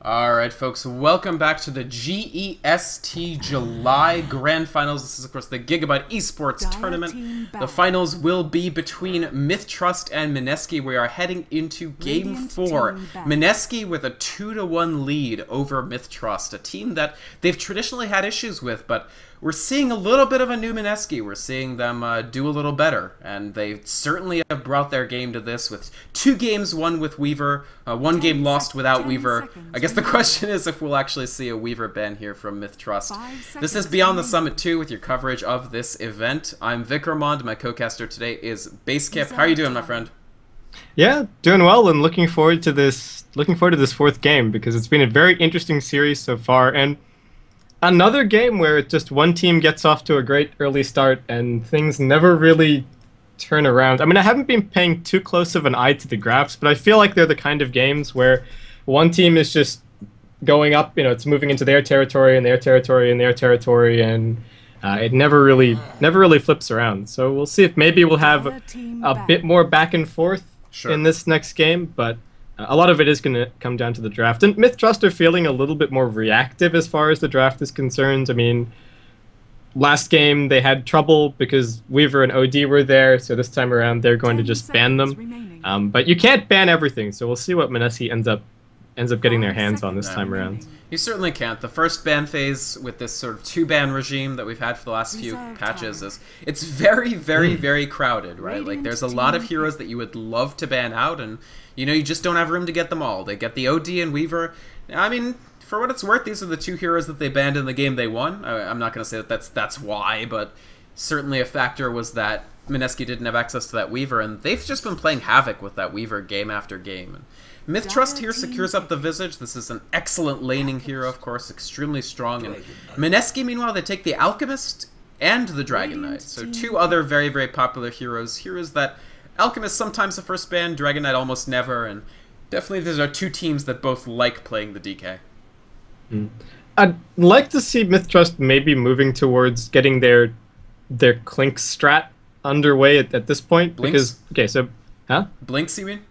Alright folks, welcome back to the GEST July Grand Finals. This is of course the Gigabyte Esports Tournament. The finals will be between mith.trust and Mineski. We are heading into Game 4. Mineski with a 2-1 lead over mith.trust, a team that they've traditionally had issues with, but we're seeing a little bit of a new Mineski. We're seeing them do a little better, and they certainly have brought their game to this with 2 games won with Weaver, 1 game lost without Weaver. I guess the question is if we'll actually see a Weaver ban here from mith.trust. This is Beyond the Summit 2 with your coverage of this event. I'm Vikramond. My co-caster today is Basecamp. How are you doing, my friend? Yeah, doing well, and looking forward to this 4th game because it's been a very interesting series so far, and another game where just one team gets off to a great early start and things never really turn around. I mean, I haven't been paying too close of an eye to the graphs, but I feel like they're the kind of games where one team is just going up, it's moving into their territory and their territory and their territory, and it never really flips around. So we'll see if maybe we'll have a bit more back and forth in this next game, but a lot of it is going to come down to the draft. And mith.trust are feeling a little bit more reactive as far as the draft is concerned. I mean, last game they had trouble because Weaver and OD were there, so this time around they're going to just ban them. But you can't ban everything, so we'll see what Mineski ends up getting their hands on this time around. You certainly can't. The first ban phase with this sort of 2-ban regime that we've had for the last few patches it's very, very crowded, right? Like, there's a lot of heroes that you would love to ban out, and you just don't have room to get them all. They get the OD and Weaver. I mean, for what it's worth, these are the 2 heroes that they banned in the game they won. I'm not going to say that that's why, but certainly a factor was that Mineski didn't have access to that Weaver, and they've just been playing havoc with that Weaver game after game. And mith.trust here secures up the Visage. This is an excellent laning hero, of course, extremely strong. And Mineski, meanwhile, they take the Alchemist and the Dragon Knight. So 2 other very, very popular heroes that Alchemist sometimes the first ban, Dragon Knight almost never, and definitely these are 2 teams that both like playing the DK. I'd like to see mith.trust maybe moving towards getting their Clink strat underway at this point. Blinks? Because, Blinks, you mean?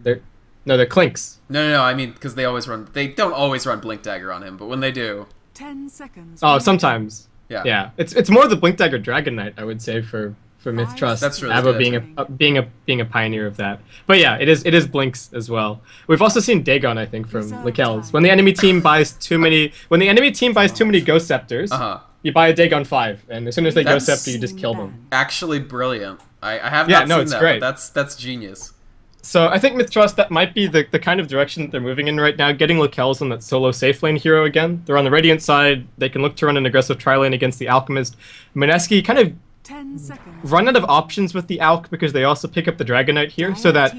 No, they're Clinks. No, I mean, because they don't always run Blink Dagger on him, but when they do. 10 seconds. Oh, sometimes. Yeah. Yeah. It's more the Blink Dagger Dragon Knight, I would say, for mith.trust. That's really Avo being a pioneer of that. But yeah, it is Blinks as well. We've also seen Dagon, I think, from Lakel's. When the enemy team buys too many Ghost Scepters, you buy a Dagon 5, and as soon as they Ghost Scepter, you just kill them. Actually brilliant. I have not seen it's that, great. But that's genius. So I think mith.trust, that might be the kind of direction that they're moving in right now, getting Lakel's on that solo safe lane hero again. They're on the Radiant side. They can look to run an aggressive tri-lane against the Alchemist. Mineski kind of 10 seconds. Run out of options with the Alch because they also pick up the Dragon Knight here, so that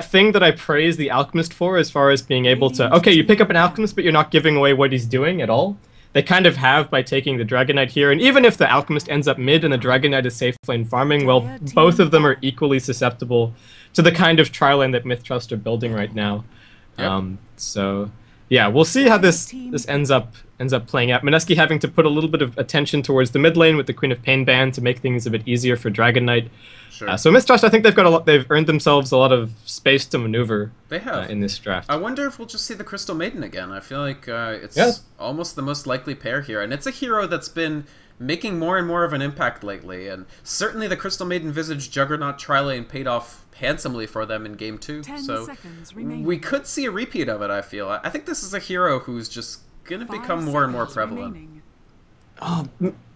thing that I praise the Alchemist for as far as being able to, okay, you pick up an Alchemist but you're not giving away what he's doing at all, they kind of have by taking the Dragon Knight here. And even if the Alchemist ends up mid and the Dragon Knight is safe lane farming, well, both of them are equally susceptible to the kind of tri-lane that mith.trust are building right now. Yep. So yeah, we'll see how this ends up playing out. Mineski having to put a little bit of attention towards the mid lane with the Queen of Pain ban to make things a bit easier for Dragon Knight. Sure. So mith.trust, I think they've earned themselves a lot of space to maneuver. They have in this draft. I wonder if we'll just see the Crystal Maiden again. I feel like it's almost the most likely pair here, and it's a hero that's been making more and more of an impact lately, and certainly the Crystal Maiden Visage Juggernaut tri-lane paid off handsomely for them in Game 2, so we could see a repeat of it, I feel. I think this is a hero who's just going to become more and more prevalent.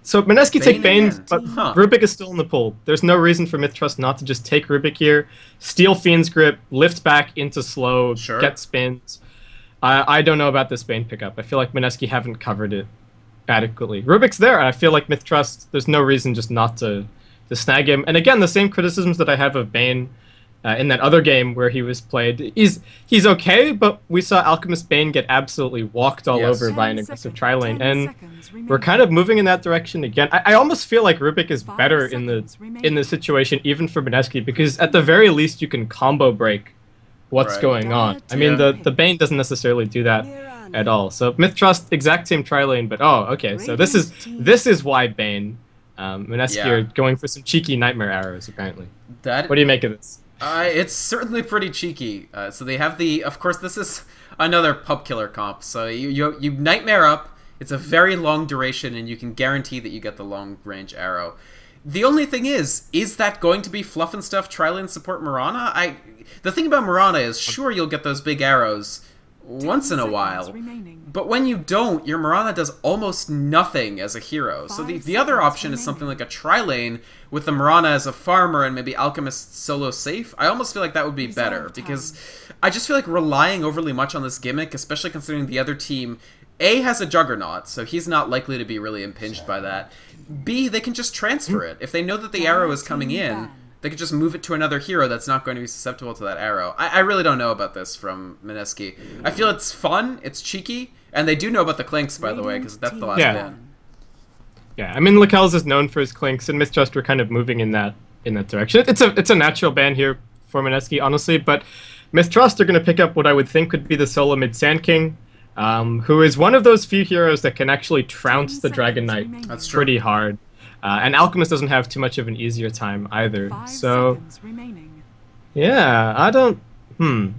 So Mineski take Bane, but Huh. Rubik is still in the pool. There's no reason for mith.trust not to just take Rubik here, steal Fiend's Grip, lift back into slow, get spins. I don't know about this Bane pickup. I feel like Mineski haven't covered it adequately. Rubik's there, and I feel like mith.trust, there's no reason just not to snag him. And again, the same criticisms that I have of Bane in that other game where he was played. He's okay, but we saw Alchemist Bane get absolutely walked all over by an aggressive tri-lane, and we're kind of moving in that direction again. I almost feel like Rubik is better in the situation, even for Mineski, because at the very least you can combo break what's going on. I mean, the Bane doesn't necessarily do that at all. So mith.trust, exact same tri-lane, but okay, so this is why Bane. Mineski are going for some cheeky nightmare arrows, apparently. What do you make of this? It's certainly pretty cheeky. So they have the, of course, this is another pub killer comp. So you Nightmare up. It's a very long duration, and you can guarantee that you get the long range arrow. The only thing is that going to be fluff and stuff Trilane support Mirana? The thing about Mirana is, sure, you'll get those big arrows once in a while, but when you don't, your Mirana does almost nothing as a hero. So the other option is something like a Trilane with the Mirana as a farmer and maybe Alchemist solo safe. I almost feel like that would be better, because I just feel like relying overly much on this gimmick, especially considering the other team A has a Juggernaut, so he's not likely to be really impinged by that. B, they can just transfer it. If they know that the arrow is coming in, they could just move it to another hero that's not going to be susceptible to that arrow. I really don't know about this from Mineski. I feel it's fun, it's cheeky, and they do know about the clinks, by the way, because that's the last ban. Yeah, I mean, Lakel's is known for his clinks, and mith.trust were kind of moving in that direction. It's a natural ban here for Mineski, honestly, but mith.trust are going to pick up what I would think would be the solo mid Sand King, who is one of those few heroes that can actually trounce the Dragon Knight pretty hard. And Alchemist doesn't have too much of an easier time either. So, yeah, I don't...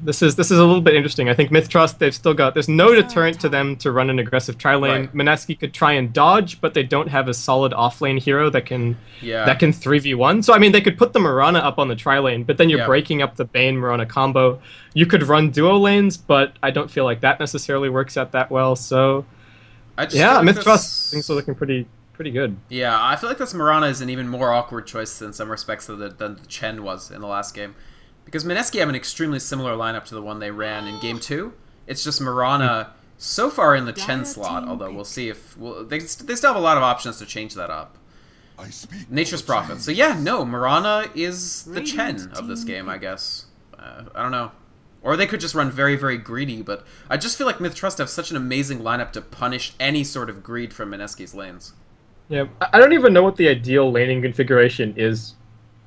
This is a little bit interesting. I think mith.trust, they've still got... There's no deterrent to them to run an aggressive tri-lane. Right. Mineski could try and dodge, but they don't have a solid off-lane hero that can 3v1. So, I mean, they could put the Mirana up on the tri-lane, but then you're breaking up the Bane-Mirana combo. You could run duo lanes, but I don't feel like that necessarily works out that well. So, yeah, mith.trust, things are looking pretty good. Yeah, I feel like this Mirana is an even more awkward choice in some respects than the Chen was in the last game. Because Mineski have an extremely similar lineup to the one they ran in Game 2. It's just Mirana so far in the Chen slot, although we'll see if... they still have a lot of options to change that up. Nature's Prophet. So yeah, no, Mirana is the Chen of this game, I guess. I don't know. Or they could just run very, very greedy, but I just feel like mith.trust have such an amazing lineup to punish any sort of greed from Mineski's lanes. Yeah, I don't even know what the ideal laning configuration is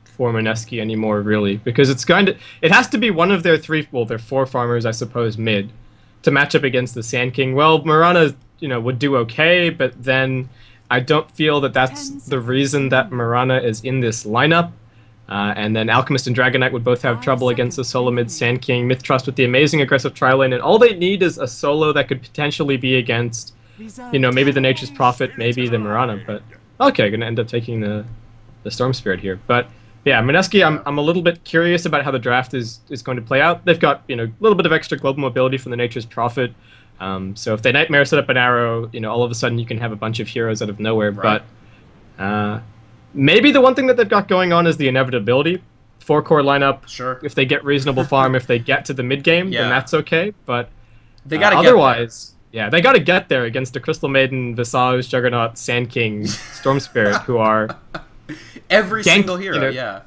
for Mineski anymore, really, because it has to be one of their their four farmers, I suppose, mid, to match up against the Sand King. Well, Mirana, would do okay, but then I don't feel that that's the reason that Mirana is in this lineup. And then Alchemist and Dragon Knight would both have trouble against the solo mid Sand King. mith.trust with the amazing aggressive tri-lane, and all they need is a solo that could potentially be against, maybe the Nature's Prophet, maybe the Mirana. But okay, gonna end up taking the Storm Spirit here. But yeah, Mineski, I'm a little bit curious about how the draft is going to play out. They've got a little bit of extra global mobility from the Nature's Prophet. So if they Nightmare set up an arrow, all of a sudden you can have a bunch of heroes out of nowhere. Right. But maybe the one thing that they've got going on is the inevitability. 4-core lineup. Sure. If they get reasonable farm, if they get to the mid game, then that's okay. But they gotta otherwise, they got to get there against the Crystal Maiden, Visage, Juggernaut, Sand King, Storm Spirit, who are every single hero.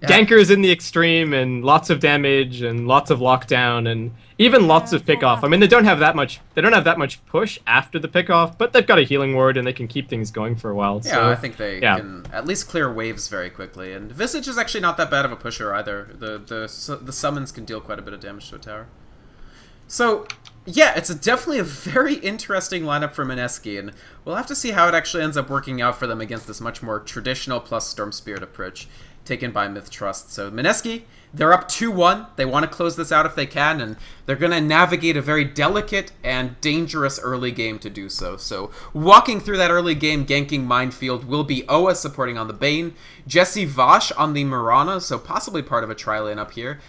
Gankers in the extreme, and lots of damage, and lots of lockdown, and even lots of pickoff. I mean, they don't have that much. They don't have that much push after the pickoff, but they've got a healing ward, and they can keep things going for a while. Yeah, so, I think they can at least clear waves very quickly. And Visage is actually not that bad of a pusher either. The summons can deal quite a bit of damage to a tower. So yeah, it's definitely a very interesting lineup for Mineski, and we'll have to see how it actually ends up working out for them against this much more traditional plus Storm Spirit approach taken by mith.trust. So Mineski, they're up 2-1. They want to close this out if they can, and they're going to navigate a very delicate and dangerous early game to do so. So walking through that early game, ganking Minefield will be Oa supporting on the Bane, Jesse Vosh on the Mirana, so possibly part of a tri-lane up here.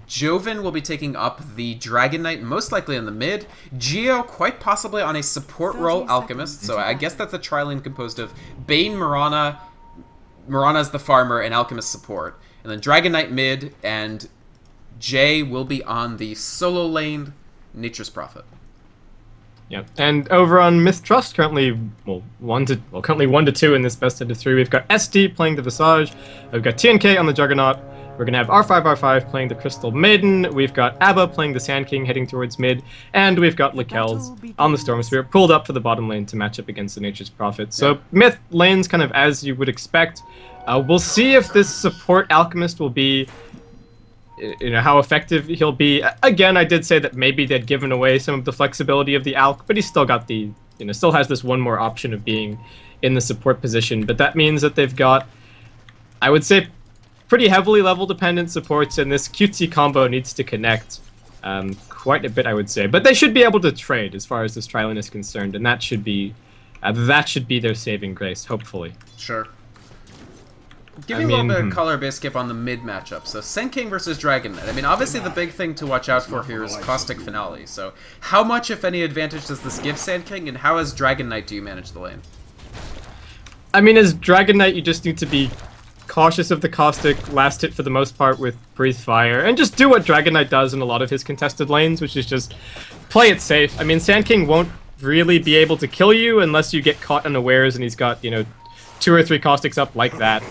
Joven will be taking up the Dragon Knight, most likely in the mid. Geo, quite possibly on a support role, Alchemist, so I guess that's a tri-lane composed of Bane, Mirana's the farmer, and Alchemist support. And then Dragon Knight mid, and Jay will be on the solo lane, Nature's Prophet. Yeah, and over on mith.trust, currently 1-2 in this best of 3. We've got SD playing the Visage. We've got TNK on the Juggernaut. We're going to have R5 playing the Crystal Maiden. We've got Abba playing the Sand King heading towards mid. And we've got Lakel's on the Storm Spirit pulled up for the bottom lane to match up against the Nature's Prophet. So Myth lanes kind of as you would expect. We'll see if this support Alchemist will be, how effective he'll be. Again, I did say that maybe they'd given away some of the flexibility of the Alch, but he's still got the, still has this one more option of being in the support position. But that means that they've got, I would say, pretty heavily level dependent supports, and this cutesy combo needs to connect quite a bit, I would say. But they should be able to trade as far as this tri-lane is concerned, and that should be their saving grace, hopefully. Sure. Give me a little bit of color, Skip, on the mid matchup. So, Sand King versus Dragon Knight. I mean, obviously the big thing to watch out for here is Caustic Finale. So, how much, if any, advantage does this give Sand King, and how as Dragon Knight do you manage the lane? I mean, as Dragon Knight, you just need to be cautious of the Caustic, last hit for the most part with Breathe Fire, and just do what Dragon Knight does in a lot of his contested lanes, which is just play it safe. I mean, Sand King won't really be able to kill you unless you get caught unawares and he's got, you know, 2 or 3 Caustics up like that.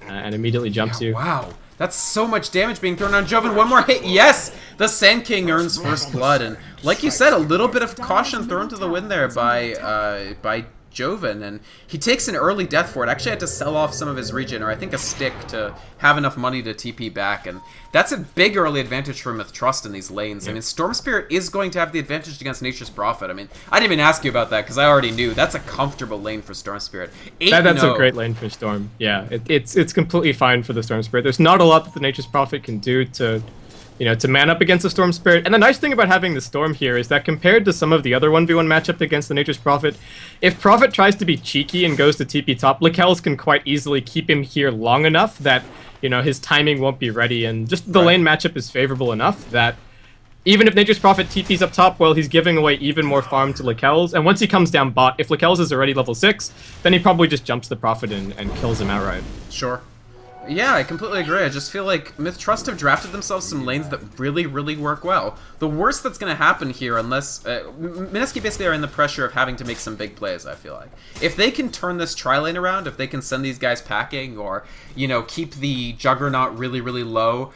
And immediately jumps you. Wow, that's so much damage being thrown on Joven. One more hit, yes! The Sand King earns first blood, and like you said, a little bit of caution thrown to the wind there by Joven, and he takes an early death for it. Actually had to sell off some of his regen, or I think a stick, to have enough money to TP back, and that's a big early advantage for mith.trust in these lanes. I mean, Storm Spirit is going to have the advantage against Nature's Prophet. I mean, I didn't even ask you about that, because I already knew. That's a comfortable lane for Storm Spirit. That's a great lane for Storm. Yeah, it's completely fine for the Storm Spirit. There's not a lot that the Nature's Prophet can do to, you know, to man up against the Storm Spirit. And the nice thing about having the Storm here is that compared to some of the other 1v1 matchup against the Nature's Prophet, if Prophet tries to be cheeky and goes to TP top, Lakelz can quite easily keep him here long enough that, you know, his timing won't be ready, and just the lane matchup is favorable enough that even if Nature's Prophet TP's up top, well, he's giving away even more farm to Lakelz, and once he comes down bot, if Lakelz is already level 6, then he probably just jumps the Prophet and kills him outright. Sure. Yeah, I completely agree. I just feel like mith.trust have drafted themselves some lanes that really, really work well. The worst that's going to happen here, unless... Mineski basically are in the pressure of having to make some big plays, I feel like. If they can turn this tri-lane around, if they can send these guys packing, or, you know, keep the Juggernaut really, really low,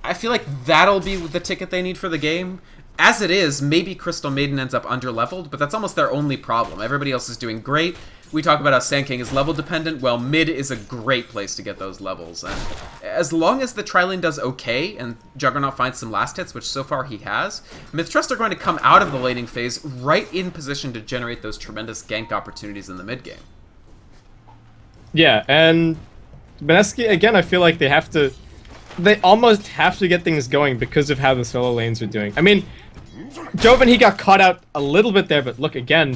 I feel like that'll be the ticket they need for the game. As it is, maybe Crystal Maiden ends up under-leveled, but that's almost their only problem. Everybody else is doing great. We talk about how Sand King is level dependent. Well, mid is a great place to get those levels. And as long as the tri-lane does okay and Juggernaut finds some last hits, which so far he has, mith.trust are going to come out of the laning phase right in position to generate those tremendous gank opportunities in the mid game. Yeah, and Mineski, again, I feel like they almost have to get things going because of how the solo lanes are doing. I mean, Joven, he got caught out a little bit there, but look again.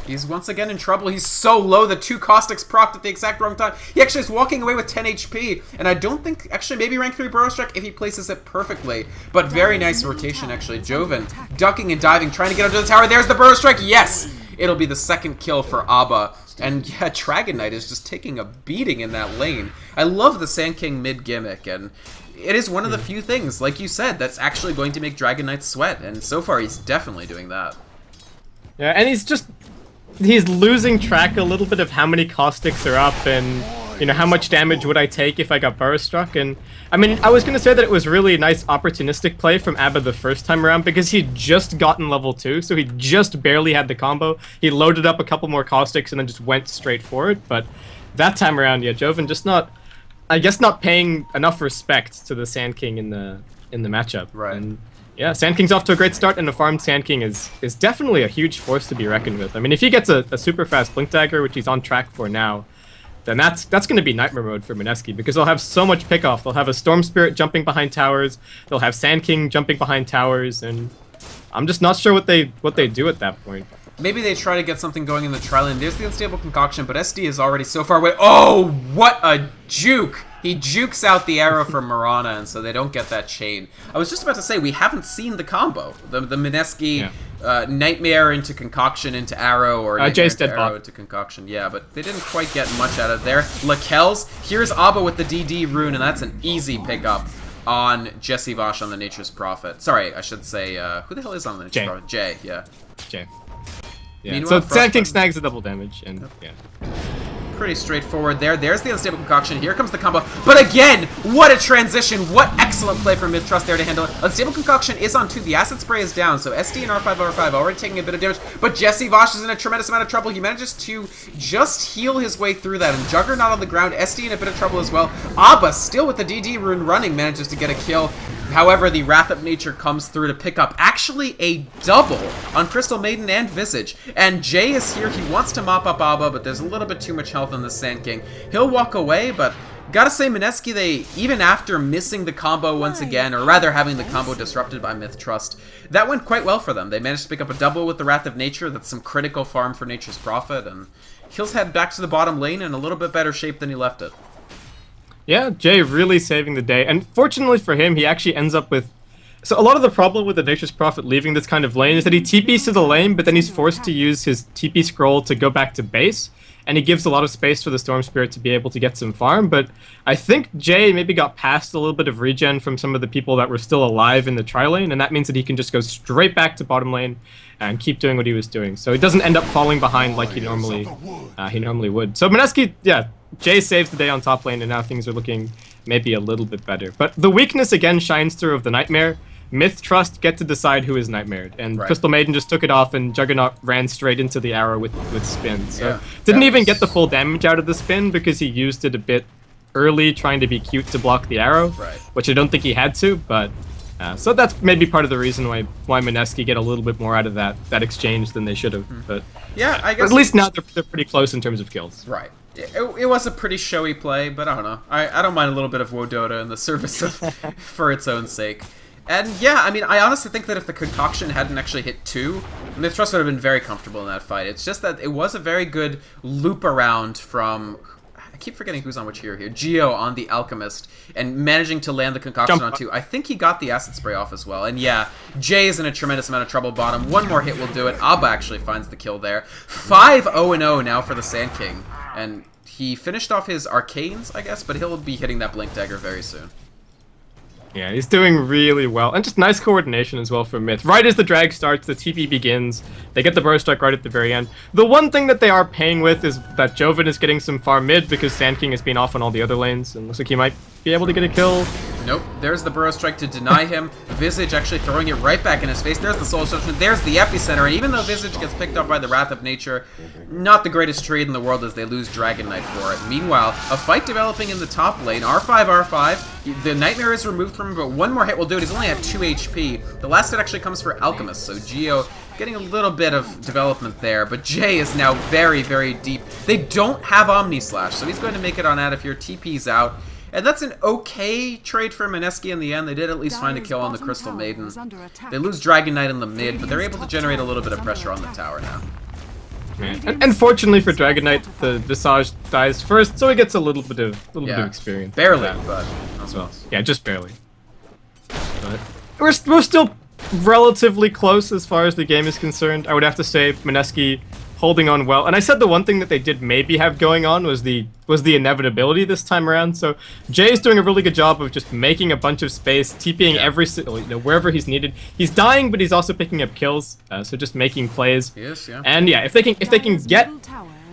He's once again in trouble. He's so low, the 2 Caustics procced at the exact wrong time. He actually is walking away with 10 HP, and I don't think, actually, maybe rank 3 Burrow Strike if he places it perfectly. But very nice rotation, actually. Joven ducking and diving, trying to get under the tower. There's the Burrow Strike. Yes! It'll be the second kill for Abba. And yeah, Dragon Knight is just taking a beating in that lane. I love the Sand King mid gimmick, and it is one of the few things, like you said, that's actually going to make Dragon Knight sweat, and so far he's definitely doing that. Yeah, and he's losing track a little bit of how many Caustics are up, and, you know, how much damage would I take if I got Burrow Struck, and, I mean, I was going to say that it was really a nice opportunistic play from Abba the first time around, because he'd just gotten level 2, so he just barely had the combo. He loaded up a couple more Caustics and then just went straight for it, but that time around, yeah, Joven just not paying enough respect to the Sand King in the matchup. Right. And yeah, Sand King's off to a great start, and a farmed Sand King is definitely a huge force to be reckoned with. I mean, if he gets a super fast Blink Dagger, which he's on track for now, then that's going to be nightmare mode for Mineski, because they'll have so much pickoff. They'll have a Storm Spirit jumping behind towers. They'll have Sand King jumping behind towers, and I'm just not sure what they do at that point. Maybe they try to get something going in the tri-lane. There's the Unstable Concoction, but SD is already so far away. Oh, what a juke! He jukes out the arrow from Mirana, and so they don't get that chain. I was just about to say, we haven't seen the combo. The Mineski Nightmare into Concoction into Arrow, or Nightmare into Arrow into Concoction. Yeah, but they didn't quite get much out of there. Lakelz, here's Abba with the DD rune, and that's an easy pickup on Jesse Vosh on the Nature's Prophet. Sorry, I should say, who the hell is on the Nature's Prophet? Jay, yeah. Jay. Yeah. Meanwhile, so Sand King snags the double damage, and yeah. Pretty straightforward there. There's the Unstable Concoction. Here comes the combo. But again, what a transition. What excellent play from mith.trust there to handle it. Unstable Concoction is on 2. The Acid Spray is down, so SD and R5 already taking a bit of damage. But Jesse Vosh is in a tremendous amount of trouble. He manages to just heal his way through that. And Juggernaut on the ground. SD in a bit of trouble as well. Abba, still with the DD rune running, manages to get a kill. However, the Wrath of Nature comes through to pick up actually a double on Crystal Maiden and Visage. And Jay is here. He wants to mop up Abba, but there's a little bit too much health on the Sand King. He'll walk away, but Gotta say, Mineski, they, even after missing the combo once again, or rather having the combo disrupted by mith.trust, that went quite well for them. They managed to pick up a double with the Wrath of Nature. That's some critical farm for Nature's Prophet, and he'll head back to the bottom lane in a little bit better shape than he left it. Yeah, Jay really saving the day, and fortunately for him, he actually ends up with... So a lot of the problem with the Nature's Prophet leaving this kind of lane is that he TPs to the lane, but then he's forced to use his TP scroll to go back to base, and he gives a lot of space for the Storm Spirit to be able to get some farm, but I think Jay maybe got past a little bit of regen from some of the people that were still alive in the tri-lane, and that means that he can just go straight back to bottom lane and keep doing what he was doing. So he doesn't end up falling behind like he normally would. So Mineski, yeah, Jay saves the day on top lane, and now things are looking maybe a little bit better. But the weakness again shines through of the Nightmare. Mith.trust get to decide who is Nightmared, and Crystal Maiden just took it off, and Juggernaut ran straight into the arrow with spin. So didn't even get the full damage out of the spin because he used it a bit early, trying to be cute to block the arrow, which I don't think he had to. But so that's maybe part of the reason why Mineski get a little bit more out of that exchange than they should have. But yeah, I guess at least now they're pretty close in terms of kills. Right. It was a pretty showy play, but I don't know. I don't mind a little bit of Dota in the service of for its own sake. And yeah, I mean, I honestly think that if the concoction hadn't actually hit 2, mith.trust would have been very comfortable in that fight. It's just that it was a very good loop around from... I keep forgetting who's on which hero here. Geo on the Alchemist, and managing to land the concoction on 2. I think he got the acid spray off as well. And yeah, Jay is in a tremendous amount of trouble bottom. One more hit will do it. Abba actually finds the kill there. 5-0-0 now for the Sand King. And he finished off his Arcanes, I guess, but he'll be hitting that Blink Dagger very soon. Yeah, he's doing really well. And just nice coordination as well from Myth. Right as the drag starts, the TP begins. They get the Burrow Strike right at the very end. The one thing that they are paying with is that Joven is getting some farm mid because Sand King has been off on all the other lanes. And looks like he might be able to get a kill. Nope, there's the Burrow Strike to deny him. Visage actually throwing it right back in his face. There's the Soul Destruction. There's the Epicenter. And even though Visage gets picked up by the Wrath of Nature, not the greatest trade in the world as they lose Dragon Knight for it. Meanwhile, a fight developing in the top lane. R5, R5. The Nightmare is removed from him, but one more hit will do it. He's only at 2 HP. The last hit actually comes for Alchemist, so Geo getting a little bit of development there. But Jay is now very, very deep. They don't have Omni Slash, so he's going to make it on out if your TP's out. And that's an okay trade for Mineski in the end. They did at least find a kill on the Crystal Maiden. They lose Dragon Knight in the mid, but they're able to generate a little bit of pressure on the tower now. And fortunately for Dragon Knight, the Visage dies first, so he gets a little bit of experience. Barely, but as well. Yeah, just barely. But we're still relatively close as far as the game is concerned. I would have to say Mineski holding on well. And I said the one thing that they did maybe have going on was the inevitability this time around. So Jay's doing a really good job of just making a bunch of space, TPing wherever he's needed. He's dying, but he's also picking up kills. So just making plays. Yes, yeah. And yeah, if they can get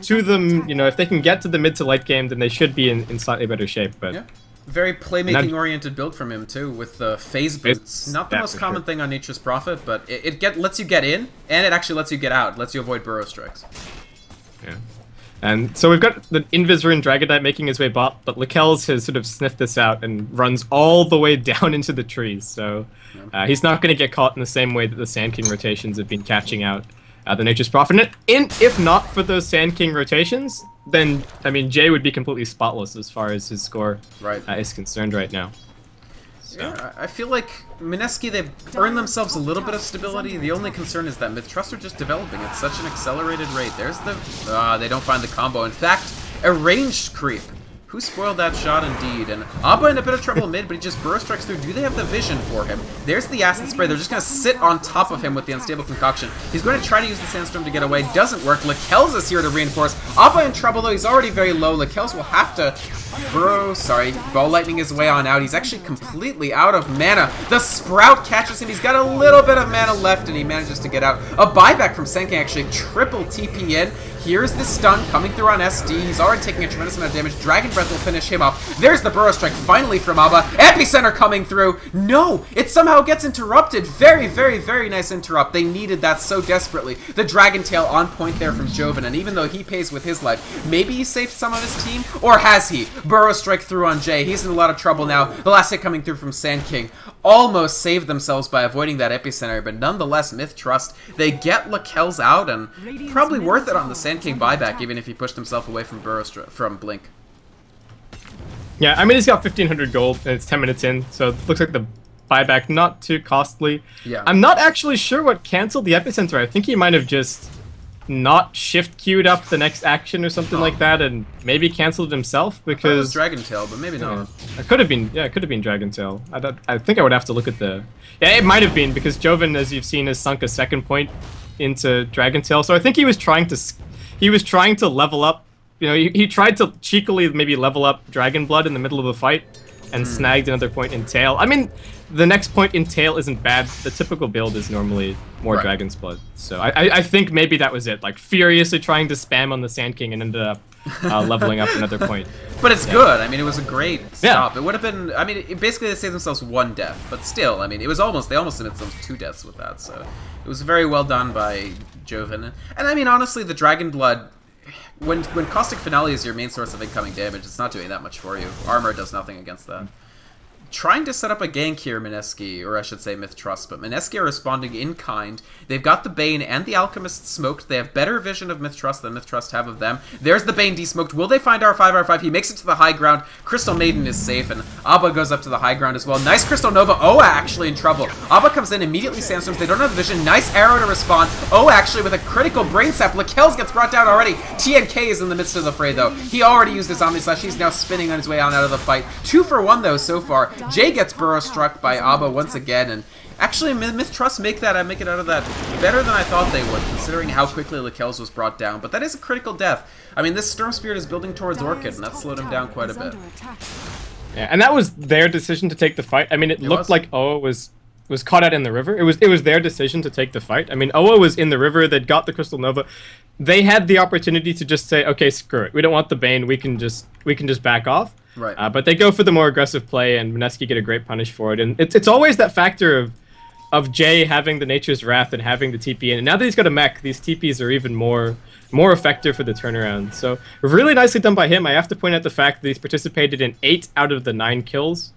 to them, if they can get to the mid to late game, then they should be in slightly better shape. But yeah. Very playmaking-oriented build from him, too, with the phase boots. Not the most common thing on Nature's Prophet, but it lets you get in, and it actually lets you get out. It lets you avoid Burrow Strikes. Yeah. And so we've got the Invisor and Dragon Knight making his way bot, but Lakel's has sort of sniffed this out and runs all the way down into the trees. So he's not going to get caught in the same way that the Sand King rotations have been catching out the Nature's Prophet. And if not for those Sand King rotations, then, I mean, Jay would be completely spotless as far as his score is concerned right now. So. Yeah, I feel like Mineski, they've earned themselves a little bit of stability. The only concern is that mith.trust are just developing at such an accelerated rate. There's the... they don't find the combo. In fact, a ranged creep. Who spoiled that shot indeed? And Abba in a bit of trouble mid, but he just Burrow Strikes through. Do they have the vision for him? There's the Acid Spray. They're just going to sit on top of him with the Unstable Concoction. He's going to try to use the Sandstorm to get away. Doesn't work. Lakel's is here to reinforce. Abba in trouble, though. He's already very low. Lakel's will have to Ball Lightning his way on out. He's actually completely out of mana. The Sprout catches him. He's got a little bit of mana left, and he manages to get out. A buyback from Sand King, actually. Triple TP in. Here's the stun coming through on SD. He's already taking a tremendous amount of damage. Dragon Breath will finish him off. There's the Burrow Strike finally from Abba. Epicenter coming through. No! It somehow gets interrupted. Very, very, very nice interrupt. They needed that so desperately. The Dragon Tail on point there from Joven, and even though he pays with his life, maybe he saved some of his team, or has he? Burrow Strike through on Jay. He's in a lot of trouble now. The last hit coming through from Sand King. Almost saved themselves by avoiding that Epicenter, but nonetheless, mith.trust, they get Lakel's out, and probably worth it on the Sand King buyback, even if he pushed himself away from Blink. Yeah, I mean, he's got 1,500 gold, and it's 10 minutes in, so it looks like the buyback not too costly. Yeah. I'm not actually sure what canceled the epicenter. I think he might have just not shift queued up the next action or something like that, and maybe canceled it himself because it was Dragon Tail, but maybe not. It could have been. Yeah, it could have been Dragon Tail. I think I would have to look at the. Yeah, it might have been because Joven, as you've seen, has sunk a second point into Dragon Tail. So I think he was trying to level up. You know, he tried to cheekily maybe level up Dragon Blood in the middle of the fight and snagged another point in Tail. I mean, the next point in Tail isn't bad. The typical build is normally more Dragon's Blood. So I think maybe that was it. Like, furiously trying to spam on the Sand King and ended up leveling up another point. But it's good. I mean, it was a great stop. Yeah. It would have been... I mean, basically they saved themselves one death. But still, I mean, it was almost... They almost saved themselves 2 deaths with that. So it was very well done by Joven. And I mean, honestly, the Dragon Blood... When Caustic Finale is your main source of incoming damage, it's not doing that much for you. Armor does nothing against that. Trying to set up a gank here, Mineski, or I should say mith.trust, but Mineski are responding in kind. They've got the Bane and the Alchemist smoked. They have better vision of mith.trust than mith.trust have of them. There's the Bane desmoked. Will they find R5, R5? He makes it to the high ground. Crystal Maiden is safe, and Abba goes up to the high ground as well. Nice Crystal Nova. Oa actually in trouble. Abba comes in, immediately sandstorms. They don't have the vision. Nice arrow to respond. Oa actually with a critical brain sap. Lakells gets brought down already. TNK is in the midst of the fray, though. He already used his Omni Slash. He's now spinning on his way on out of the fight. 2 for 1, though, so far. Jay gets burrow struck by Abba once again, and actually mith.trust make it out of that better than I thought they would, considering how quickly Lakells was brought down. But that is a critical death. I mean, this Storm Spirit is building towards Orchid, and that slowed him down quite a bit. Yeah, and that was their decision to take the fight. I mean, it looked like Oa was caught out in the river. It was their decision to take the fight. I mean, Oa was in the river. They'd got the Crystal Nova. They had the opportunity to just say, okay, screw it. We don't want the Bane. We can just back off. Right. But they go for the more aggressive play, and Mineski get a great punish for it. And it's always that factor of Jay having the Nature's Wrath and having the TP in. And now that he's got a mech, these TPs are even more effective for the turnaround. So really nicely done by him. I have to point out the fact that he's participated in 8 out of the 9 kills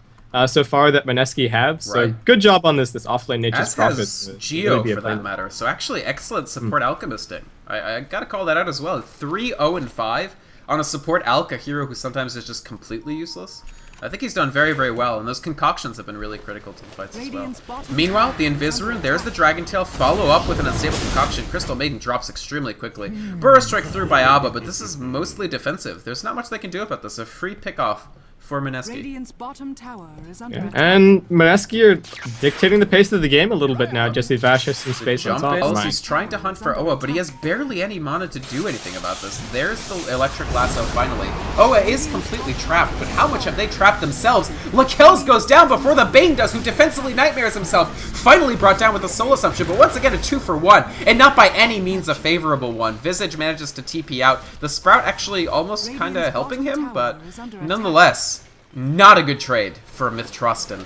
so far that Mineski have. So good job on this offlane Nature's Prophet. As has Geo, for that matter. So actually excellent support Alchemisting. I gotta call that out as well. 3-0-5 on a support Alch, a hero who sometimes is just completely useless. I think he's done very, very well, and those concoctions have been really critical to the fights as well. Meanwhile, the Invis Rune, there's the Dragon Tail, follow up with an unstable concoction. Crystal Maiden drops extremely quickly. Burrow Strike through by Abba, but this is mostly defensive. There's not much they can do about this. A free pick-off for Mineski. Radiant's bottom tower is under attack. And Mineski are dictating the pace of the game a little bit now. Jesse Vash has some space on top. He's trying to hunt for Oa, but he has barely any mana to do anything about this. There's the Electric Lasso finally. Oa is completely trapped, but how much have they trapped themselves? Lakells goes down before the Bane does, who defensively nightmares himself. Finally brought down with a Soul Assumption, but once again a 2 for 1, and not by any means a favorable one. Visage manages to TP out. The Sprout actually almost kind of helping him, but nonetheless, not a good trade for mith.trust. And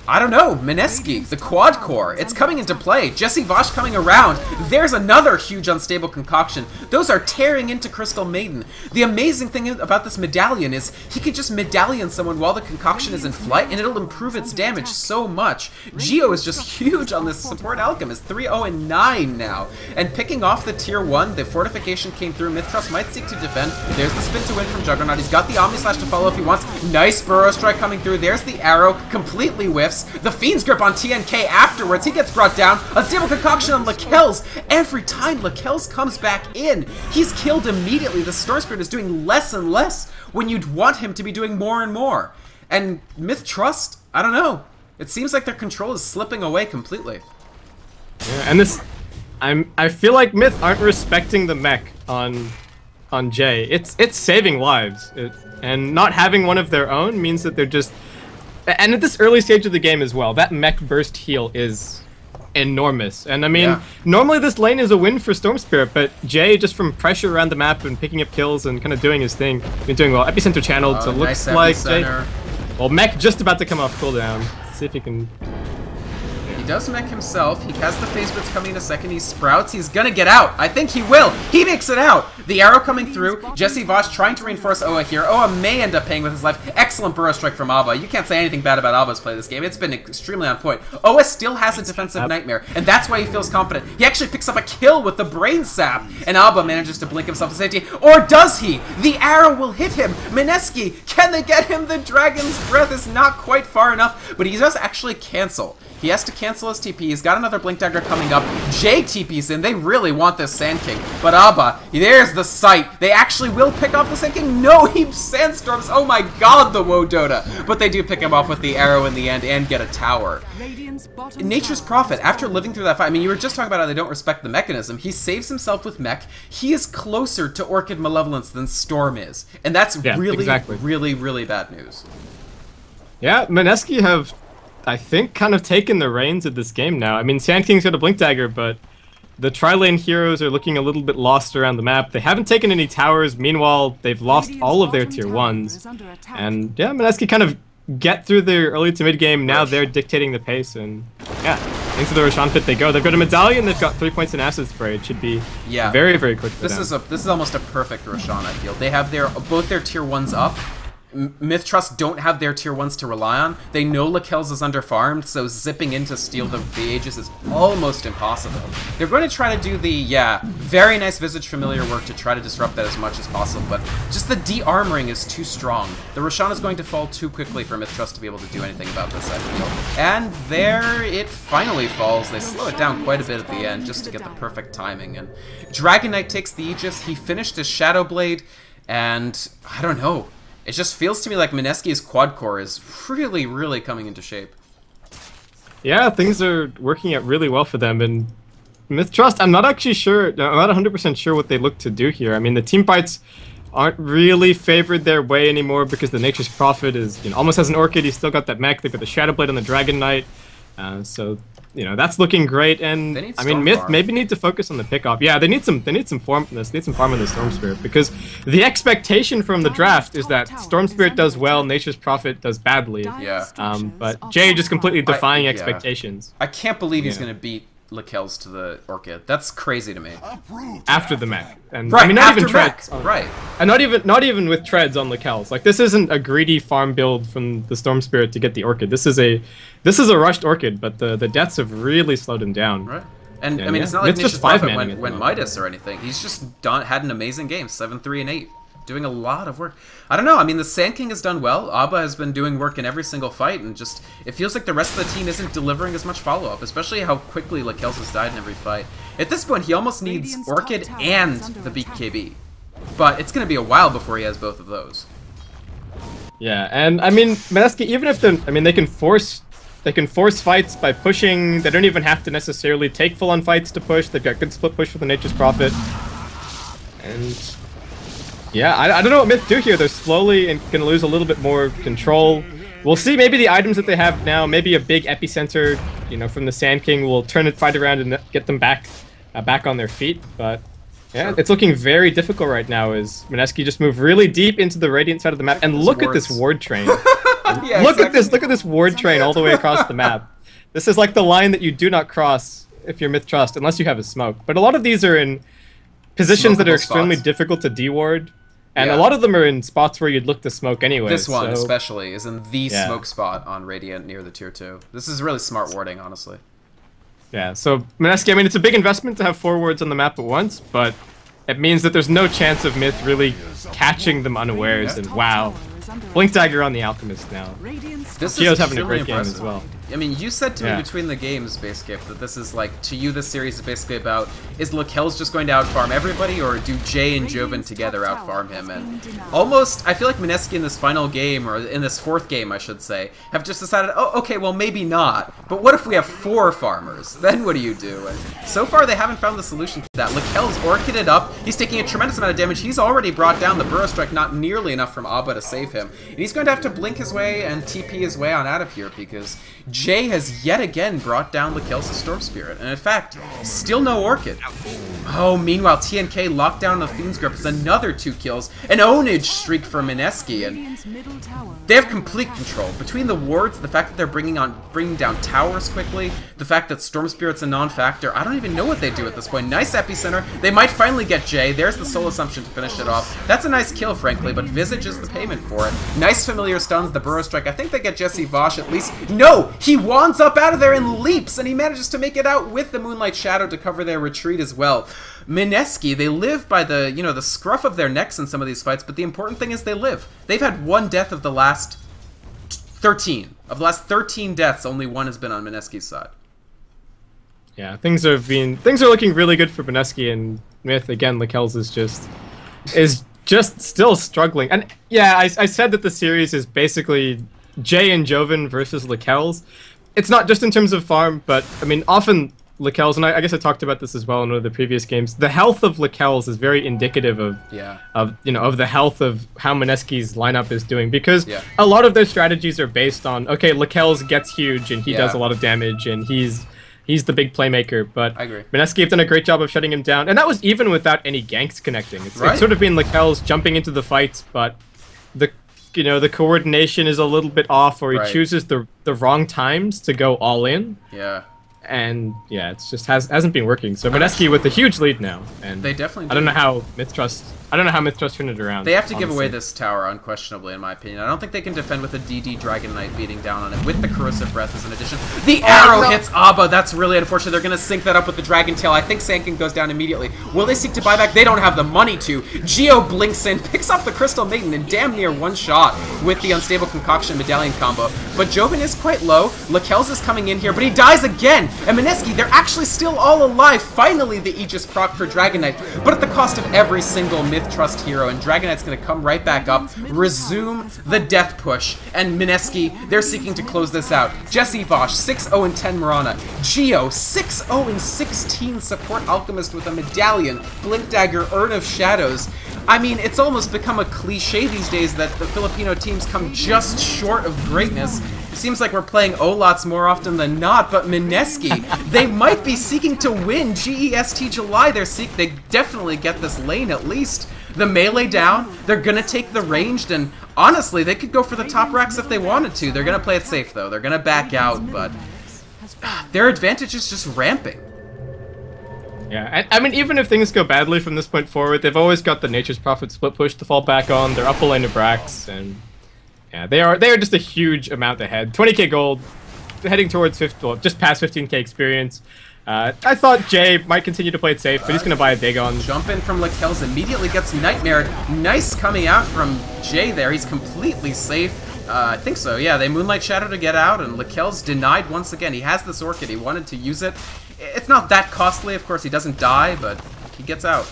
I don't know, Mineski, the quad core, it's coming into play. Jesse Vosh coming around. There's another huge unstable concoction. Those are tearing into Crystal Maiden. The amazing thing about this medallion is he can just medallion someone while the concoction is in flight, and it'll improve its damage so much. Geo is just huge on this support Alchemist, 3-0-9 now. And picking off the tier 1, the fortification came through. mith.trust might seek to defend. There's the spin to win from Juggernaut. He's got the Omni Slash to follow if he wants. Nice Burrow Strike coming through. There's the arrow, completely whiffs. The Fiend's Grip on TNK afterwards. He gets brought down. Unstable concoction on Lakells. Every time Lakells comes back in, he's killed immediately. The Storm Spirit is doing less and less when you'd want him to be doing more and more. And mith.trust, I don't know. It seems like their control is slipping away completely. Yeah, and this, I feel like Myth aren't respecting the mech on Jay. It's saving lives, and not having one of their own means that they're just. And at this early stage of the game as well, that mech burst heal is enormous. And I mean, normally this lane is a win for Storm Spirit, but Jay, just from pressure around the map and picking up kills and kind of doing his thing, been doing well. Epicenter channeled, so it looks like Jay. Well, mech just about to come off cooldown. Let's see if he can. He does mech himself. He has the phase blitz coming in a second. He sprouts. He's gonna get out. I think he will. He makes it out. The arrow coming through. Jesse Vosh trying to reinforce Oa here. Oa may end up paying with his life. Excellent burrow strike from Abba. You can't say anything bad about Abba's play this game. It's been extremely on point. Oa still has a defensive nightmare, and that's why he feels confident. He actually picks up a kill with the brain sap, and Abba manages to blink himself to safety. Or does he? The arrow will hit him. Mineski, can they get him? The Dragon's Breath is not quite far enough, but he does actually cancel. He has to cancel his TP. He's got another Blink Dagger coming up. Jay TP's in. They really want this Sand King. But Abba, there's the sight. They actually will pick off the Sand King. No, he Sandstorms. Oh my god, the Woe Dota. But they do pick him off with the arrow in the end and get a tower. Nature's Prophet, after living through that fight, I mean, you were just talking about how they don't respect the mechanism. He saves himself with mech. He is closer to Orchid Malevolence than Storm is. And that's really bad news. Yeah, Mineski have, I think, kind of taken the reins of this game now. I mean, Sand King's got a Blink Dagger, but the tri-lane heroes are looking a little bit lost around the map. They haven't taken any towers. Meanwhile, they've lost all of their tier 1s. And yeah, Mineski kind of get through the early to mid game. Now they're dictating the pace, and yeah, into the Roshan pit they go. They've got a medallion. They've got 3 points in acid spray. It should be very very quick for them. This is almost a perfect Roshan, I feel. They have both their tier 1s up. Myth.trust don't have their tier 1s to rely on. They know Lakel's is underfarmed, so zipping in to steal the Aegis is almost impossible. They're going to try to do the, very nice Visage Familiar work to try to disrupt that as much as possible, but just the de-armoring is too strong. The Roshan is going to fall too quickly for Myth.trust to be able to do anything about this, I feel. And there it finally falls. They slow it down quite a bit at the end just to get the perfect timing. And Dragon Knight takes the Aegis. He finished his Shadow Blade, and I don't know. It just feels to me like Mineski's quad core is really coming into shape. Yeah, things are working out really well for them, and Myth.trust, I'm not actually sure, I'm not 100% sure what they look to do here. I mean, the team fights aren't really favored their way anymore because the Nature's Prophet is, almost has an Orchid. He's still got that mech. They've got the Shadow Blade on the Dragon Knight, so that's looking great. And I mean, Myth maybe need to focus on the pickoff. Yeah, they need some farm on the Storm Spirit, because the expectation from the draft is that Storm Spirit does well, Nature's Prophet does badly. Yeah. But Jay just completely defying expectations. I can't believe he's gonna beat Lakel's to the Orchid. That's crazy to me. After the mech, and right, I mean not even treads, right? And not even with treads on Lakel's. Like, this isn't a greedy farm build from the Storm Spirit to get the Orchid. This is a rushed Orchid, but the deaths have really slowed him down. Right. And I mean, it's not like Nature's Prophet went Midas or anything. He's just had an amazing game, 7-3 and 8. Doing a lot of work. I don't know, I mean, the Sand King has done well. Abba has been doing work in every single fight, and just, it feels like the rest of the team isn't delivering as much follow-up, especially how quickly Lakel's has died in every fight. At this point, he almost needs Orchid and the BKB. But it's going to be a while before he has both of those. Yeah, and I mean, Mineski, even if they can force fights by pushing. They don't even have to necessarily take full-on fights to push. They've got good split push for the Nature's Prophet. And yeah, I don't know what Myth do here. They're slowly and can lose a little bit more control. We'll see. Maybe the items that they have now, maybe a big epicenter, from the Sand King, will turn the fight around and get them back on their feet. But yeah, it's looking very difficult right now as Mineski just move really deep into the Radiant side of the map. And look at this ward train. Look at this ward train all the way across the map. This is like the line that you do not cross if you're Myth.trust, unless you have a smoke. But a lot of these are in positions that are extremely difficult to deward. And a lot of them are in spots where you'd look to smoke anyway. This one especially is in the smoke spot on Radiant near the tier 2. This is really smart warding, honestly. Yeah, so Mineski, I mean, it's a big investment to have 4 wards on the map at once, but it means that there's no chance of Myth really catching them unawares. And wow, Blink Dagger on the Alchemist now. Gio's having a great game as well. I mean, you said to me between the games, Basecap, that this is like, to you, this series is basically about, is Lakel's just going to outfarm everybody, or do Jay and Joven together outfarm him? And almost, I feel like Mineski in this final game, or in this 4th game, I should say, have just decided, oh, okay, well, maybe not. But what if we have 4 farmers? Then what do you do? And so far, they haven't found the solution to that. Lakel's orchided up. He's taking a tremendous amount of damage. He's already brought down the Burrow Strike, not nearly enough from Abba to save him. And he's going to have to blink his way and TP his way on out of here, because Jay has yet again brought down Lakel's Storm Spirit, and in fact, still no Orchid. Oh, meanwhile, TNK locked down the Fiend's Grip is another 2 kills. An ownage streak for Mineski, and they have complete control. Between the wards, the fact that they're bringing down towers quickly, the fact that Storm Spirit's a non-factor, I don't even know what they do at this point. Nice epicenter. They might finally get Jay. There's the Soul Assumption to finish it off. That's a nice kill, frankly, but Visage is the payment for it. Nice familiar stuns, the Burrow Strike. I think they get Jesse Vosh at least. No! He wands up out of there and leaps, and he manages to make it out with the Moonlight Shadow to cover their retreat as well. Mineski, they live by the, you know, the scruff of their necks in some of these fights, but the important thing is they live. They've had 1 death of the last 13. Of the last 13 deaths, only 1 has been on Mineski's side. Yeah, things are looking really good for Mineski, and Myth again. Lakel's is just still struggling. And yeah, I said that the series is basically Jay and Joven versus Lakel's. It's not just in terms of farm, but I mean often Lakel's, and I guess I talked about this as well in one of the previous games. The health of Lakel's is very indicative of the health of how Mineski's lineup is doing, because a lot of their strategies are based on, okay, Lakel's gets huge and he does a lot of damage and he's the big playmaker, but I agree. Mineski have done a great job of shutting him down, and that was even without any ganks connecting. It's sort of been Lakel's jumping into the fights, but the coordination is a little bit off, or he chooses the wrong times to go all in. Yeah. And yeah, it's just hasn't been working. So Mineski with a huge lead now, and they definitely. I don't know how mith.trust turned it around. They have to give away this tower, unquestionably, in my opinion. I don't think they can defend with a DD Dragon Knight beating down on it with the Corrosive Breath as an addition. The arrow hits Abba. That's really unfortunate. They're gonna sync that up with the Dragon Tail. I think Sankin goes down immediately. Will they seek to buy back? They don't have the money to. Geo blinks in, picks off the Crystal Maiden, and damn near 1 shot with the Unstable Concoction Medallion combo. But Joven is quite low. Lakel's is coming in here, but he dies again. And Mineski, they're actually still all alive. Finally, the Aegis proc for Dragon Knight, but at the cost of every single mith.trust hero, and Dragon Knight's going to come right back up, resume the death push, and Mineski, they're seeking to close this out. Jesse Vosh, 6-0 and 10 Marana. Geo, 6-0 and 16 Support Alchemist with a Medallion, Blink Dagger, Urn of Shadows. I mean, it's almost become a cliche these days that the Filipino teams come just short of greatness. It seems like we're playing Olots more often than not, but Mineski, they might be seeking to win GEST July. They definitely get this lane at least. The melee down, they're gonna take the ranged, and honestly, they could go for the top racks if they wanted to. They're gonna play it safe though. They're gonna back out, but their advantage is just ramping. Yeah, I mean, even if things go badly from this point forward, they've always got the Nature's Prophet split push to fall back on. They're up a lane of racks, and yeah, they are just a huge amount ahead. 20k gold, heading towards just past 15k experience. I thought Jay might continue to play it safe, but he's gonna buy a Dagon. Jump in from Lakel's, immediately gets Nightmare. Nice coming out from Jay there. He's completely safe. I think so, yeah. They Moonlight Shadow to get out, and Lakel's denied once again. He has this Orchid. He wanted to use it. It's not that costly, of course. He doesn't die, but he gets out.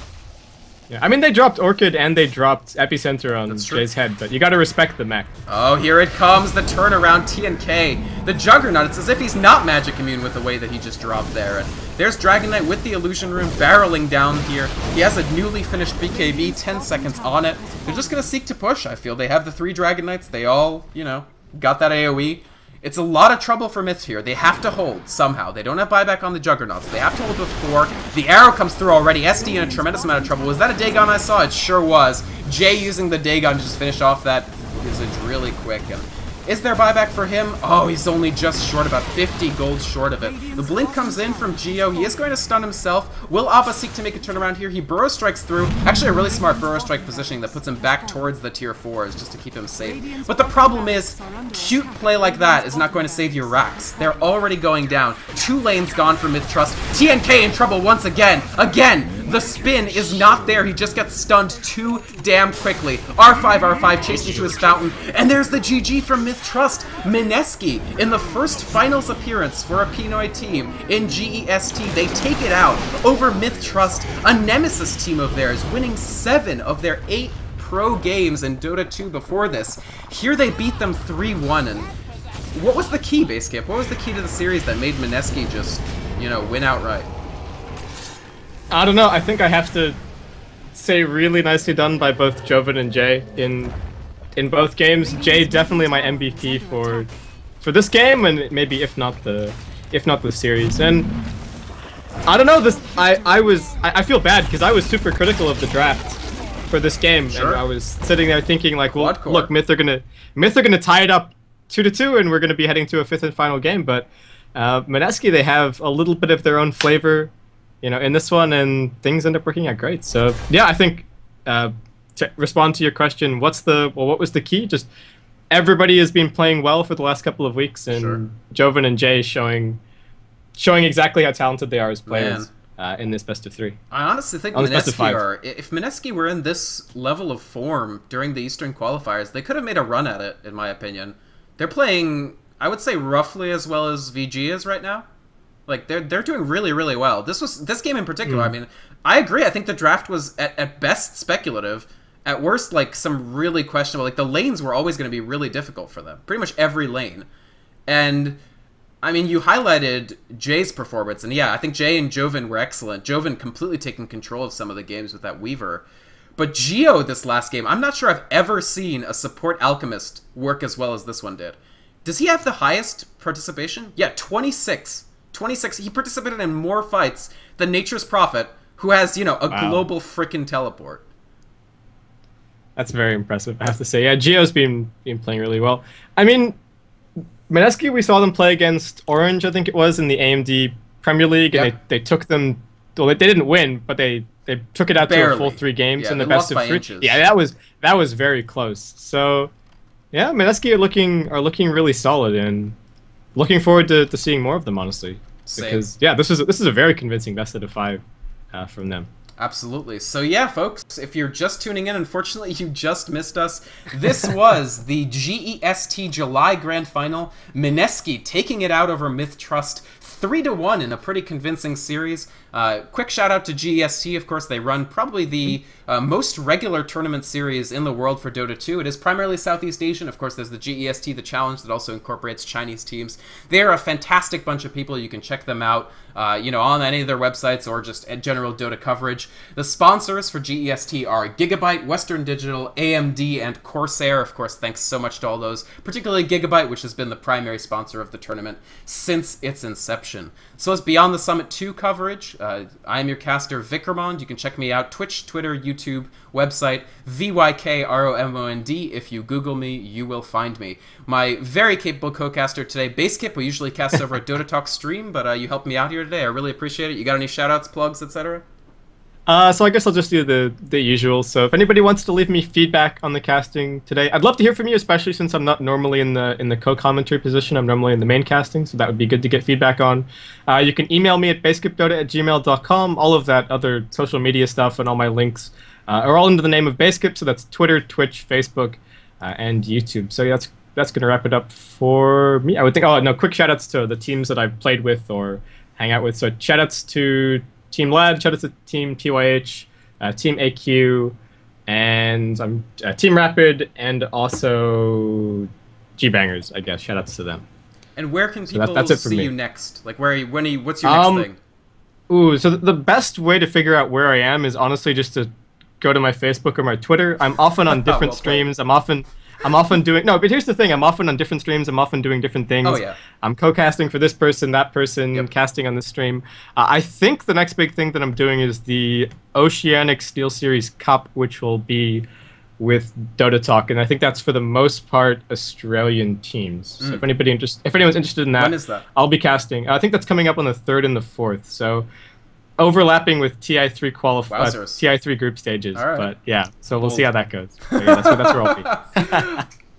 Yeah, I mean, they dropped Orchid and they dropped Epicenter on Jay's head, but you gotta respect the mech. Oh, here it comes, the turnaround, TNK. The Juggernaut, it's as if he's not magic immune with the way that he just dropped there. And there's Dragon Knight with the Illusion Rune barreling down here. He has a newly finished BKB, 10 seconds on it. They're just gonna seek to push, I feel. They have the 3 Dragon Knights, they all, you know, got that AoE. It's a lot of trouble for Myth here. They have to hold somehow. They don't have buyback on the Juggernauts. They have to hold with 4. The arrow comes through already. SD in a tremendous amount of trouble. Was that a Dagon I saw? It sure was. Jay using the Dagon to just finish off that usage really quick. And is there buyback for him? Oh, he's only just short, about 50 gold short of it. The blink comes in from Geo. He is going to stun himself. Will Abba seek to make a turnaround here? He burrow strikes through. Actually, a really smart burrow strike positioning that puts him back towards the tier 4s just to keep him safe. But the problem is, cute play like that is not going to save your racks. They're already going down. 2 lanes gone for mith.trust. TNK in trouble once again. The spin is not there. He just gets stunned too damn quickly. R5 chased into his fountain. And there's the GG from mith.trust. Mineski, in the first finals appearance for a Pinoy team in GEST, they take it out over mith.trust, a nemesis team of theirs, winning 7 of their 8 pro games in Dota 2 before this. Here they beat them 3-1, and what was the key, Basecamp? What was the key to the series that made Mineski just, you know, win outright? I don't know. I think I have to say really nicely done by both Joven and Jay in both games. Jay definitely my MVP for this game, and maybe if not the series. And I don't know. I feel bad because I was super critical of the draft for this game, Sure. and I was sitting there thinking like, well, Quad core. look, Myth are gonna tie it up 2-2, and we're gonna be heading to a fifth and final game. But Mineski, they have a little bit of their own flavor, in this one, and things end up working out great. So yeah, I think to respond to your question, what was the key? Just everybody has been playing well for the last couple of weeks, and Sure. Joven and Jay showing exactly how talented they are as players in this best of three. I honestly think if Mineski were in this level of form during the Eastern qualifiers, they could have made a run at it, in my opinion. They're playing, I would say, roughly as well as VG is right now. Like, they're doing really, really well. This game in particular, I mean, I agree. I think the draft was, at best, speculative. At worst, like, some really questionable... Like, the lanes were always going to be really difficult for them. Pretty much every lane. And... I mean, you highlighted Jay's performance, and yeah, I think Jay and Joven were excellent. Joven completely taking control of some of the games with that Weaver. But Geo this last game, I'm not sure I've ever seen a support Alchemist work as well as this one did. Does he have the highest participation? Yeah, 26. 26. He participated in more fights than Nature's Prophet, who has, a global frickin' teleport. That's very impressive, I have to say. Yeah, Geo's been playing really well. I mean... Mineski, we saw them play against Orange, I think it was, in the AMD Premier League, and they took them... Well, they didn't win, but they took it out to a full 3 games in the best of 3. Inches. Yeah, that was very close. So, yeah, Mineski are looking really solid, and looking forward to seeing more of them, honestly. Same. Because, yeah, this is a very convincing best of 5 from them. Absolutely. So yeah, folks, if you're just tuning in, unfortunately, you just missed us. This was the GEST July Grand Final. Mineski taking it out over mith.trust 3-1 in a pretty convincing series. Quick shout out to GEST. Of course, they run probably the most regular tournament series in the world for Dota 2. It is primarily Southeast Asian. Of course, there's the GEST, the challenge, that also incorporates Chinese teams. They're a fantastic bunch of people. You can check them out, on any of their websites or just at general Dota coverage. The sponsors for GEST are Gigabyte, Western Digital, AMD, and Corsair. Of course, thanks so much to all those, particularly Gigabyte, which has been the primary sponsor of the tournament since its inception. So as Beyond the Summit 2 coverage, I am your caster, Vikrmond. You can check me out, Twitch, Twitter, YouTube, website, VYKROMOND. If you Google me, you will find me. My very capable co-caster today, Basekip, who usually casts over a Dota Talk stream, but you helped me out here today. I really appreciate it. You got any shoutouts, plugs, etc.? So I guess I'll just do the usual. So if anybody wants to leave me feedback on the casting today, I'd love to hear from you, especially since I'm not normally in the co-commentary position. I'm normally in the main casting, so that would be good to get feedback on. You can email me at basekipdota@gmail.com. All of that other social media stuff and all my links are all under the name of Basekip, so that's Twitter, Twitch, Facebook, and YouTube. So yeah, that's going to wrap it up for me. I would think, quick shoutouts to the teams that I've played with or hang out with. So shoutouts to Team Lad, shout out to Team TYH, Team AQ, and Team Rapid, and also G-Bangers, I guess. Shout outs to them. And where can people see you next? Like, what's your next thing? So the best way to figure out where I am is honestly just to go to my Facebook or my Twitter. I'm often on different streams. I'm often doing... No, but here's the thing. I'm often on different streams. I'm often doing different things. Oh, yeah. I'm co-casting for this person, that person, casting on this stream. I think the next big thing that I'm doing is the Oceanic Steel Series Cup, which will be with Dota Talk. And I think that's, for the most part, Australian teams. So if anyone's interested in that... When is that? I'll be casting. I think that's coming up on the 3rd and the 4th. So... overlapping with TI3 TI3 group stages, right. But yeah, so we'll see how that goes. So yeah, that's where I'll be.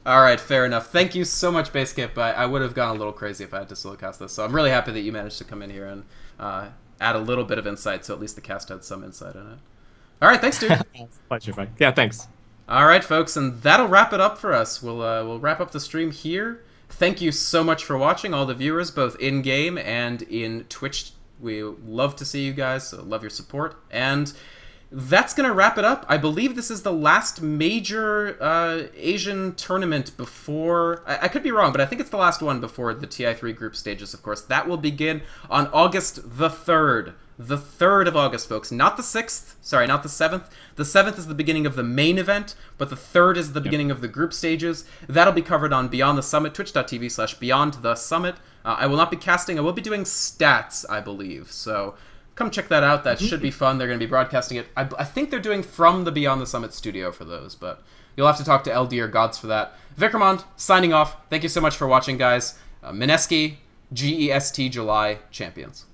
All right, fair enough. Thank you so much, Basekip. I would have gone a little crazy if I had to solo cast this, so I'm really happy that you managed to come in here and add a little bit of insight, so at least the cast had some insight in it. All right, thanks, dude. Pleasure, Mike. Yeah, thanks. All right, folks, and that'll wrap it up for us. We'll wrap up the stream here. Thank you so much for watching, all the viewers, both in-game and in Twitch. We love to see you guys, so love your support. And that's going to wrap it up. I believe this is the last major Asian tournament before... I could be wrong, but I think it's the last one before the TI3 group stages, of course. That will begin on August the 3rd. The 3rd of August, folks. Not the 6th. Sorry, not the 7th. The 7th is the beginning of the main event, but the 3rd is the beginning of the group stages. That'll be covered on Beyond the Summit, twitch.tv/BeyondTheSummit. I will not be casting. I will be doing stats, I believe. So come check that out. That should be fun. They're going to be broadcasting it. I think they're doing from the Beyond the Summit studio for those, but you'll have to talk to LD or Gods for that. Vikrmond, signing off. Thank you so much for watching, guys. Mineski, GEST July champions.